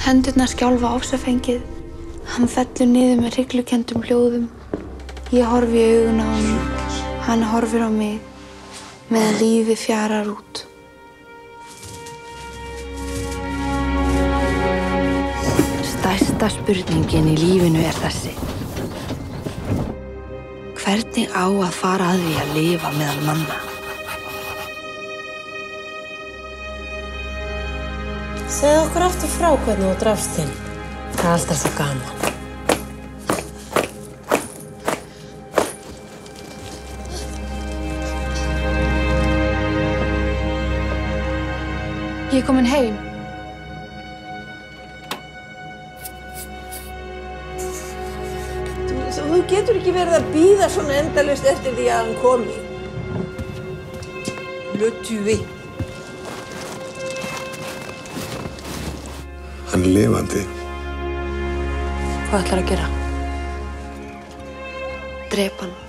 Hendurnar skjálfa ofsafengið. Hann fellur niður með hryglukenndum hljóðum. Ég horfi í augun á honum. Hann horfir á mig meðan lífið fjarar út. Stærsta spurningin í lífinu er þessi. Hvernig á að fara að því að lifa meðal manna? Segðu okkur aftur frá hvernig þú drafst þinn. Það er alltaf svo gaman. Ég er komin heim. Þú getur ekki verið að bíða svona endalaust eftir því að hann komi. Le tuer. Hann er lifandi. Hvað ætlarðu að gera? Drepa hann.